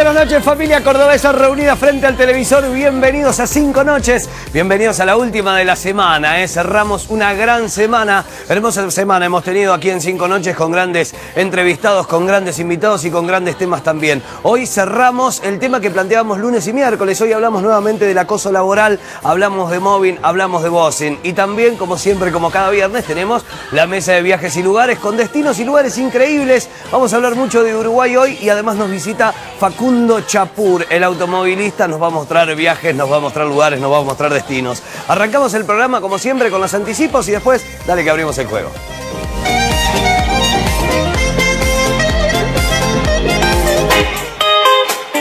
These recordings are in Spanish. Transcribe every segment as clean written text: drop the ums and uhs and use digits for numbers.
buenas noches, familia cordobesa reunida frente al televisor. Bienvenidos a 5 noches, bienvenidos a la última de la semana. Cerramos una gran semana, hermosa semana hemos tenido aquí en 5 noches con grandes entrevistados, con grandes invitados y con grandes temas también. Hoy cerramos el tema que planteábamos lunes y miércoles. Hoy hablamos nuevamente del acoso laboral, hablamos de mobbing, hablamos de bossing. Y también, como siempre, como cada viernes, tenemos la mesa de viajes y lugares con destinos y lugares increíbles. Vamos a hablar mucho de Uruguay hoy y además nos visita Facundo Chapur, el automovilista. Nos va a mostrar viajes, nos va a mostrar lugares, nos va a mostrar destinos. Arrancamos el programa como siempre con los anticipos y después dale que abrimos el juego.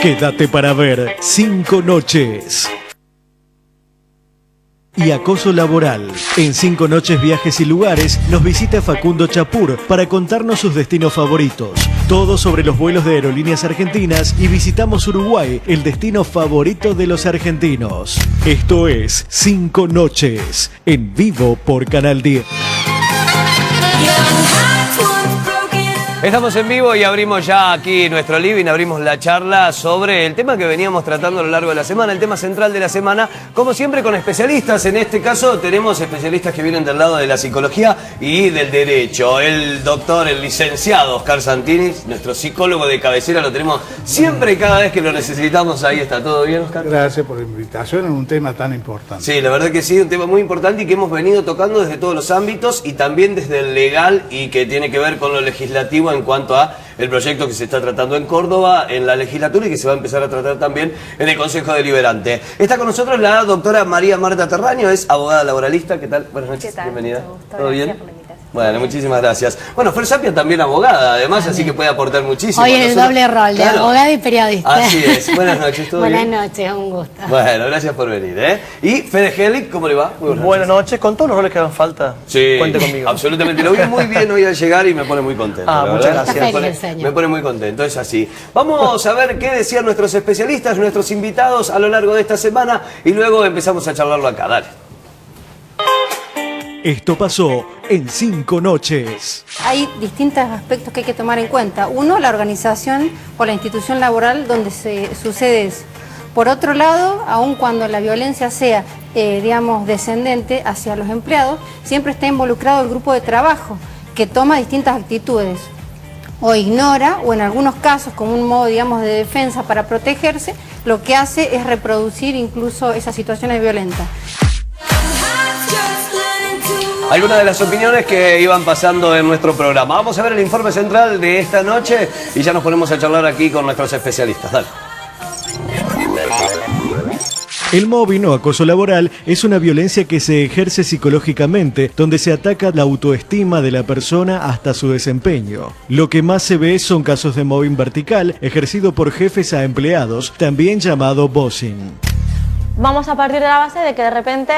Quédate para ver 5 noches. Y acoso laboral. En 5 noches, viajes y lugares, nos visita Facundo Chapur para contarnos sus destinos favoritos. Todo sobre los vuelos de aerolíneas argentinas y visitamos Uruguay, el destino favorito de los argentinos. Esto es 5 noches, en vivo por Canal 10. Estamos en vivo y abrimos ya aquí nuestro living, abrimos la charla sobre el tema que veníamos tratando a lo largo de la semana, el tema central de la semana, como siempre con especialistas. En este caso tenemos especialistas que vienen del lado de la psicología y del derecho. El doctor, el licenciado Oscar Santini, nuestro psicólogo de cabecera, lo tenemos siempre y cada vez que lo necesitamos. Ahí está. ¿Todo bien, Oscar? Gracias por la invitación en un tema tan importante. Sí, la verdad que sí, un tema muy importante y que hemos venido tocando desde todos los ámbitos y también desde el legal y que tiene que ver con lo legislativo en cuanto a el proyecto que se está tratando en Córdoba, en la legislatura y que se va a empezar a tratar también en el Consejo Deliberante. Está con nosotros la doctora María Marta Terraño, es abogada laboralista. ¿Qué tal? Buenas noches, ¿Qué tal? bienvenida. ¿Todo bien? Por la invitación. Bueno, muchísimas gracias. Bueno, Fer Sapia también abogada, además, así que puede aportar muchísimo. Hoy el doble rol, de abogada y periodista. Así es. Buenas noches, ¿todo bien? Buenas noches, un gusto. Bueno, gracias por venir, ¿eh? Y Fede Helig, ¿cómo le va? Muy buenas noches, con todos los roles que hagan falta. Sí, cuente conmigo. Absolutamente. Lo vi muy bien hoy al llegar y me pone muy contento. Muchas gracias. Me pone muy contento, es así. Vamos a ver qué decían nuestros especialistas, nuestros invitados a lo largo de esta semana y luego empezamos a charlarlo acá. Dale. Esto pasó en 5 noches. Hay distintos aspectos que hay que tomar en cuenta. Uno, la organización o la institución laboral donde se sucede eso. Por otro lado, aun cuando la violencia sea, digamos, descendente hacia los empleados, siempre está involucrado el grupo de trabajo que toma distintas actitudes. O ignora, o en algunos casos, como un modo, digamos, de defensa para protegerse, lo que hace es reproducir incluso esas situaciones violentas. Algunas de las opiniones que iban pasando en nuestro programa. Vamos a ver el informe central de esta noche y ya nos ponemos a charlar aquí con nuestros especialistas. Dale. El mobbing o acoso laboral es una violencia que se ejerce psicológicamente, donde se ataca la autoestima de la persona hasta su desempeño. Lo que más se ve son casos de mobbing vertical ejercido por jefes a empleados, también llamado bossing. Vamos a partir de la base de que de repente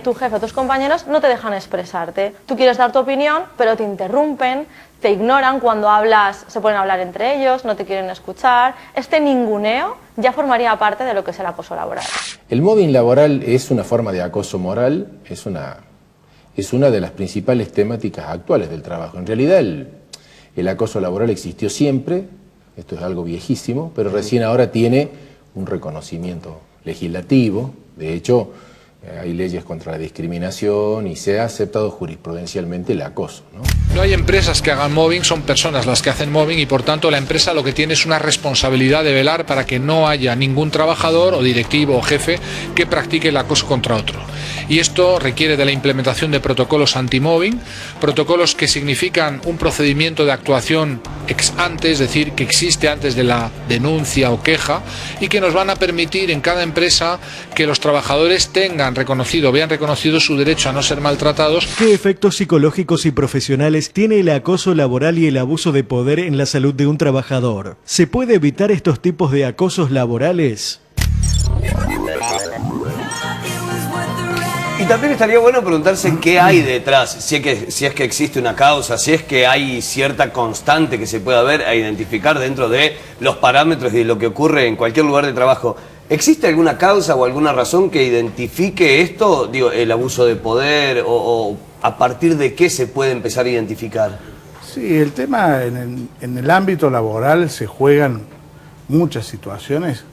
tu jefe o tus compañeros no te dejan expresarte. Tú quieres dar tu opinión, pero te interrumpen, te ignoran cuando hablas, se ponen a hablar entre ellos, no te quieren escuchar. Este ninguneo ya formaría parte de lo que es el acoso laboral. El mobbing laboral es una forma de acoso moral, es una de las principales temáticas actuales del trabajo. En realidad el acoso laboral existió siempre, esto es algo viejísimo, pero recién ahora tiene un reconocimiento legislativo. De hecho, hay leyes contra la discriminación y se ha aceptado jurisprudencialmente el acoso, ¿no? No hay empresas que hagan mobbing, son personas las que hacen mobbing y por tanto la empresa lo que tiene es una responsabilidad de velar para que no haya ningún trabajador o directivo o jefe que practique el acoso contra otro. Y esto requiere de la implementación de protocolos anti-mobbing, protocolos que significan un procedimiento de actuación ex ante, es decir, que existe antes de la denuncia o queja y que nos van a permitir en cada empresa que los trabajadores vean reconocido su derecho a no ser maltratados. ¿Qué efectos psicológicos y profesionales tiene el acoso laboral y el abuso de poder en la salud de un trabajador? ¿Se puede evitar estos tipos de acosos laborales? Y también estaría bueno preguntarse qué hay detrás, si es que existe una causa, si es que hay cierta constante que se pueda ver e identificar dentro de los parámetros y de lo que ocurre en cualquier lugar de trabajo. ¿Existe alguna causa o alguna razón que identifique esto, digo, el abuso de poder o a partir de qué se puede empezar a identificar? Sí, el tema en el ámbito laboral se juegan muchas situaciones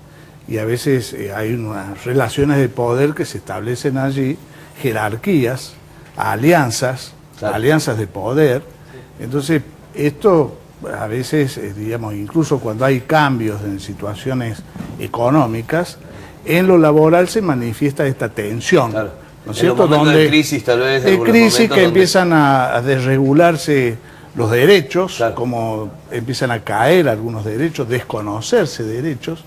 y a veces hay unas relaciones de poder que se establecen allí, jerarquías, alianzas, alianzas de poder. Entonces, esto a veces, digamos, incluso cuando hay cambios en situaciones económicas, en lo laboral se manifiesta esta tensión. Claro. ¿No es cierto? De crisis, tal vez. De crisis que empiezan a desregularse los derechos, claro, como empiezan a caer algunos derechos, desconocerse derechos,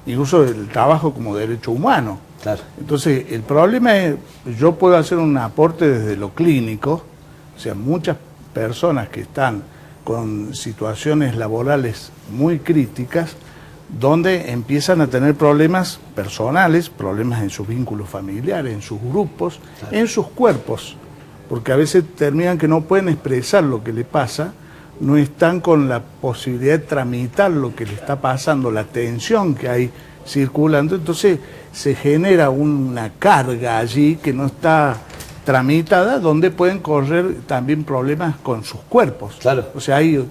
incluso el trabajo como derecho humano. Claro. Entonces, el problema es, yo puedo hacer un aporte desde lo clínico, o sea, muchas personas que están con situaciones laborales muy críticas, donde empiezan a tener problemas personales, problemas en sus vínculos familiares, en sus grupos, claro, en sus cuerpos, porque a veces terminan que no pueden expresar lo que le pasa, no están con la posibilidad de tramitar lo que le está pasando, la tensión que hay circulando, entonces se genera una carga allí que no está tramitada, donde pueden correr también problemas con sus cuerpos. Claro. O sea, hay...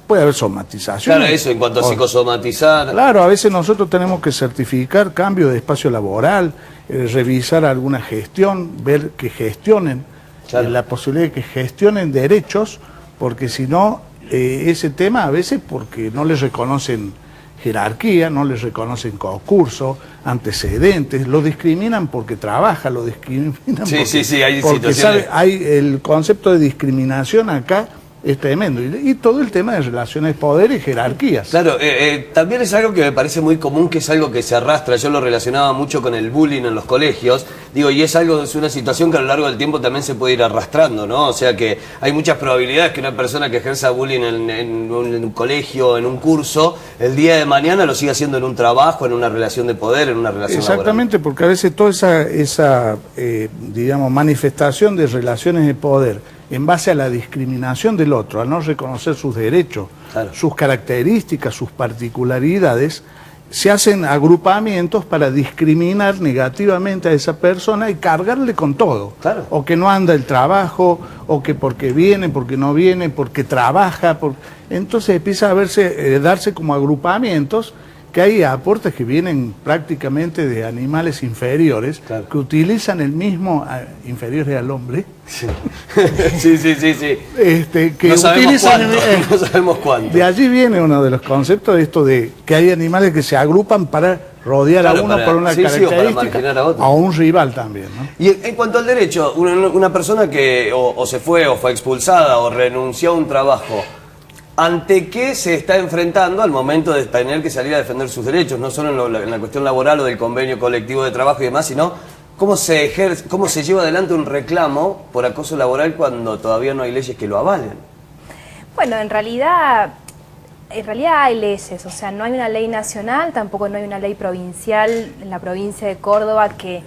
puede haber somatización. Claro, eso, en cuanto a psicosomatizar. Claro, a veces nosotros tenemos que certificar cambio de espacio laboral, revisar alguna gestión, ver que gestionen, claro, la posibilidad de que gestionen derechos, porque si no, ese tema a veces porque no les reconocen jerarquía, no les reconocen concurso, antecedentes, lo discriminan porque trabaja, lo discriminan porque sabe, hay el concepto de discriminación acá, es tremendo. Y todo el tema de relaciones de poder y jerarquías. Claro, también es algo que me parece muy común, que es algo que se arrastra. Yo lo relacionaba mucho con el bullying en los colegios. Digo, y es una situación que a lo largo del tiempo también se puede ir arrastrando, ¿no? O sea que hay muchas probabilidades que una persona que ejerza bullying en un colegio, en un curso, el día de mañana lo siga haciendo en un trabajo, en una relación de poder, en una relación exactamente, laboral. Porque a veces toda esa digamos, manifestación de relaciones de poder en base a la discriminación del otro, a no reconocer sus derechos, claro, sus características, sus particularidades, se hacen agrupamientos para discriminar negativamente a esa persona y cargarle con todo. Claro. O que no anda el trabajo, o que porque viene, porque no viene, porque trabaja. Entonces empieza a darse como agrupamientos, que hay aportes que vienen prácticamente de animales inferiores, claro, que utilizan el mismo, inferiores al hombre. Sí, sí. Que no sabemos cuánto. De allí viene uno de los conceptos de esto de que hay animales que se agrupan para rodear, claro, a uno por una característica, a un rival también, ¿no? Y en cuanto al derecho, una persona que o se fue, o fue expulsada, o renunció a un trabajo, ¿ante qué se está enfrentando al momento de tener que salir a defender sus derechos? No solo en la cuestión laboral o del convenio colectivo de trabajo y demás, sino cómo se lleva adelante un reclamo por acoso laboral cuando todavía no hay leyes que lo avalen. Bueno, en realidad hay leyes, o sea, no hay una ley nacional, tampoco no hay una ley provincial en la provincia de Córdoba que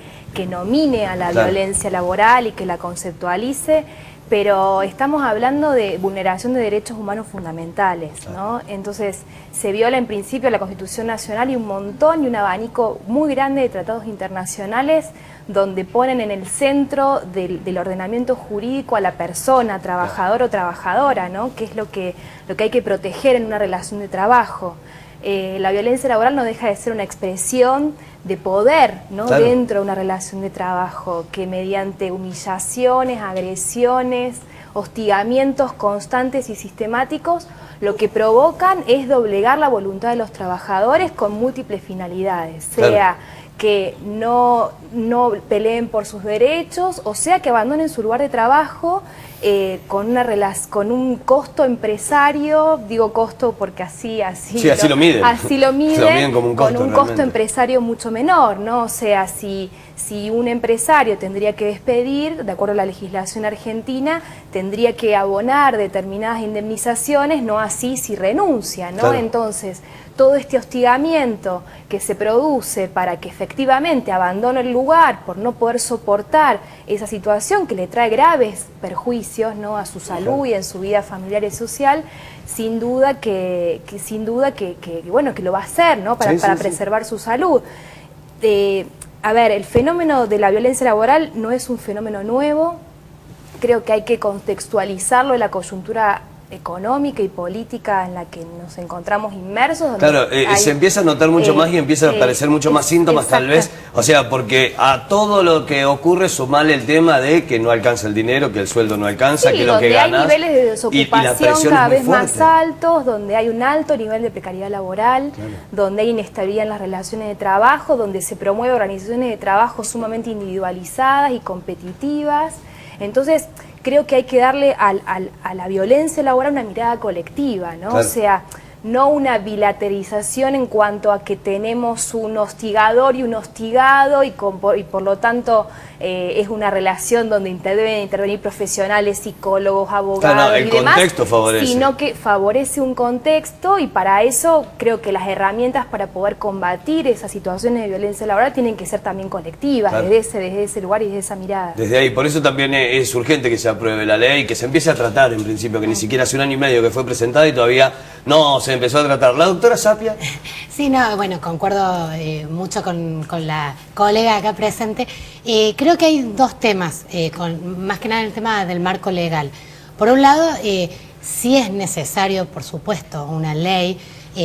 nomine a la, claro, violencia laboral y que la conceptualice. Pero estamos hablando de vulneración de derechos humanos fundamentales, ¿no? Entonces, se viola en principio la Constitución Nacional y un montón y un abanico muy grande de tratados internacionales donde ponen en el centro del ordenamiento jurídico a la persona, trabajador o trabajadora, ¿no? Que es lo que hay que proteger en una relación de trabajo. La violencia laboral no deja de ser una expresión de poder, ¿no? Claro. Dentro de una relación de trabajo, que mediante humillaciones, agresiones, hostigamientos constantes y sistemáticos, lo que provocan es doblegar la voluntad de los trabajadores con múltiples finalidades, sea, claro, que no peleen por sus derechos, o sea que abandonen su lugar de trabajo con un costo empresario, digo costo porque así lo miden. Así lo miden como un costo, con un costo empresario mucho menor, ¿no? O sea, si un empresario tendría que despedir, de acuerdo a la legislación argentina, tendría que abonar determinadas indemnizaciones, no así si renuncia, ¿no? Claro. Entonces, todo este hostigamiento que se produce para que efectivamente abandone el lugar por no poder soportar esa situación que le trae graves perjuicios, ¿no? A su salud y en su vida familiar y social, sin duda que lo va a hacer, ¿no? Para preservar su salud. A ver, el fenómeno de la violencia laboral no es un fenómeno nuevo, creo que hay que contextualizarlo en la coyuntura económica y política en la que nos encontramos inmersos. Donde claro, se empieza a notar mucho más y empiezan a aparecer mucho más síntomas tal vez. O sea, porque a todo lo que ocurre sumarle el tema de que no alcanza el dinero, que el sueldo no alcanza, sí, que lo que ganas. Hay niveles de desocupación cada vez más fuerte. altos, donde hay un alto nivel de precariedad laboral, donde hay inestabilidad en las relaciones de trabajo, donde se promueve organizaciones de trabajo sumamente individualizadas y competitivas. Entonces, creo que hay que darle a la violencia laboral una mirada colectiva, ¿no? Claro. O sea, no una bilaterización en cuanto a que tenemos un hostigador y un hostigado y por lo tanto es una relación donde deben intervenir profesionales, psicólogos, abogados Claro, el y demás, contexto favorece. sino que favorece un contexto y para eso creo que las herramientas para poder combatir esas situaciones de violencia laboral tienen que ser también colectivas, Claro. desde ese lugar y desde esa mirada. Desde ahí, por eso también es urgente que se apruebe la ley, que se empiece a tratar en principio, que ni siquiera hace 1 año y medio que fue presentada y todavía no se empezó a tratar. La doctora Sapia. Sí, no, bueno, concuerdo mucho con la colega acá presente. Creo que hay 2 temas, más que nada el tema del marco legal. Por un lado, sí es necesario, por supuesto, una ley.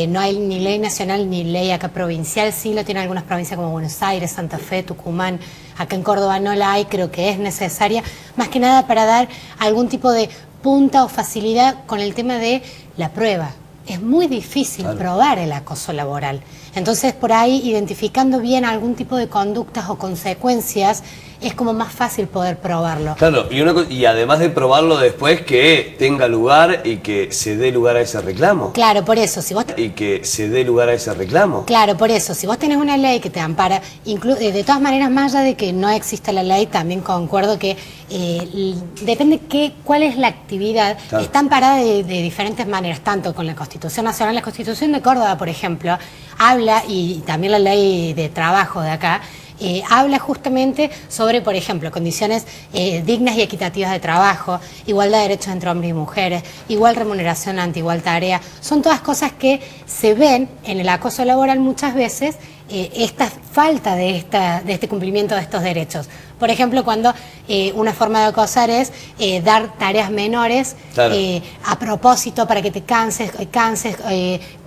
No hay ni ley nacional ni ley acá provincial, sí lo tienen algunas provincias como Buenos Aires, Santa Fe, Tucumán. Acá en Córdoba no la hay, creo que es necesaria, más que nada para dar algún tipo de punta o facilidad con el tema de la prueba. Es muy difícil probar el acoso laboral. Entonces, por ahí, identificando bien algún tipo de conductas o consecuencias, es como más fácil poder probarlo. Claro, y además de probarlo después, que tenga lugar y que se dé lugar a ese reclamo. Claro, por eso, si vos... Y que se dé lugar a ese reclamo. Claro, por eso, si vos tenés una ley que te ampara, de todas maneras, más allá de que no exista la ley, también concuerdo que depende cuál es la actividad, Claro. está amparada de diferentes maneras, tanto con la Constitución Nacional, la Constitución de Córdoba, por ejemplo, habla, y también la ley de trabajo de acá, habla justamente sobre, por ejemplo, condiciones dignas y equitativas de trabajo, igualdad de derechos entre hombres y mujeres, igual remuneración ante igual tarea. Son todas cosas que se ven en el acoso laboral muchas veces, esta falta de este cumplimiento de estos derechos. Por ejemplo, cuando una forma de acosar es dar tareas menores Claro. a propósito para que te canses,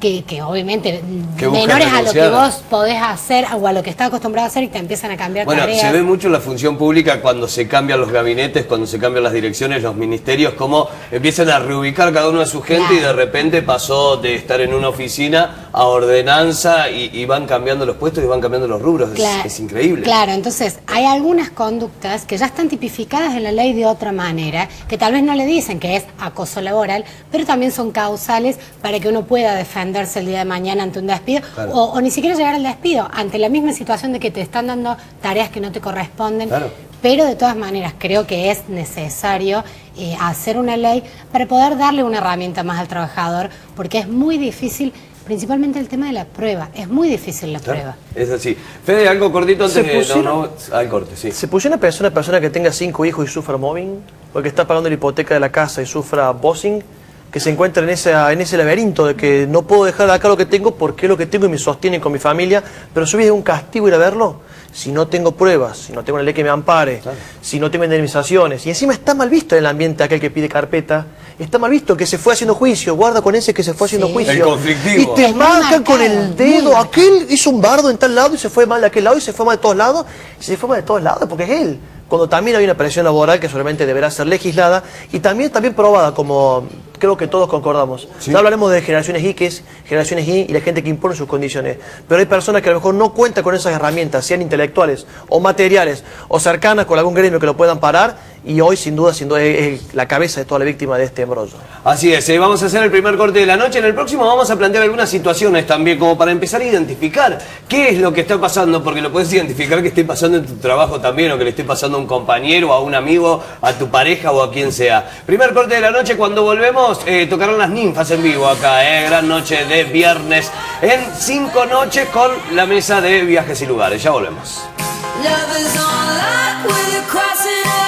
que obviamente Que buscan menores a lo que renunciar. vos podés hacer o a lo que estás acostumbrado a hacer y te empiezan a cambiar Bueno, tareas. se ve mucho en la función pública cuando se cambian los gabinetes, cuando se cambian las direcciones, los ministerios, cómo empiezan a reubicar cada uno de su gente. Claro. Y de repente pasó de estar en una oficina a ordenanza y van cambiando los puestos y van cambiando los rubros. Claro, Es increíble. Claro, entonces hay algunas conductas que ya están tipificadas en la ley de otra manera, que tal vez no le dicen que es acoso laboral, pero también son causales para que uno pueda defenderse el día de mañana ante un despido, Claro. o ni siquiera llegar al despido, ante la misma situación de que te están dando tareas que no te corresponden. Claro. Pero de todas maneras creo que es necesario hacer una ley para poder darle una herramienta más al trabajador, porque es muy difícil, principalmente el tema de la prueba, es muy difícil la prueba. Es así. Fede, algo cortito antes de... al corte, sí. ¿Se pusiera a pensar una persona que tenga 5 hijos y sufra mobbing? O que está pagando la hipoteca de la casa y sufra bossing, que se encuentra en ese laberinto de que no puedo dejar de acá lo que tengo porque es lo que tengo y me sostiene con mi familia, pero su vida es un castigo ir a verlo. Si no tengo pruebas, si no tengo una ley que me ampare, si no tengo indemnizaciones, y encima está mal visto en el ambiente aquel que pide carpeta, está mal visto que se fue haciendo juicio, guarda con ese que se fue haciendo juicio. El conflictivo. Y te Es muy marcan con marcado, el dedo, muy marcado. aquel hizo un bardo en tal lado y se fue mal de aquel lado y se fue mal de todos lados, y se fue mal de todos lados porque es él. Cuando también hay una presión laboral que solamente deberá ser legislada y también probada, como creo que todos concordamos. Sí. Ya hablaremos de generaciones X, generaciones Y y la gente que impone sus condiciones. Pero hay personas que a lo mejor no cuentan con esas herramientas, sean intelectuales o materiales o cercanas con algún gremio que lo puedan parar, y hoy sin duda es la cabeza de toda la víctima de este embrollo. Así es, vamos a hacer el primer corte de la noche. En el próximo vamos a plantear algunas situaciones también, como para empezar a identificar qué es lo que está pasando, porque lo puedes identificar que esté pasando en tu trabajo también, o que le esté pasando a un compañero, a un amigo, a tu pareja o a quien sea. Primer corte de la noche, cuando volvemos tocarán las ninfas en vivo acá, gran noche de viernes en 5 noches con la mesa de viajes y lugares. Ya volvemos. Love is on light with a cross in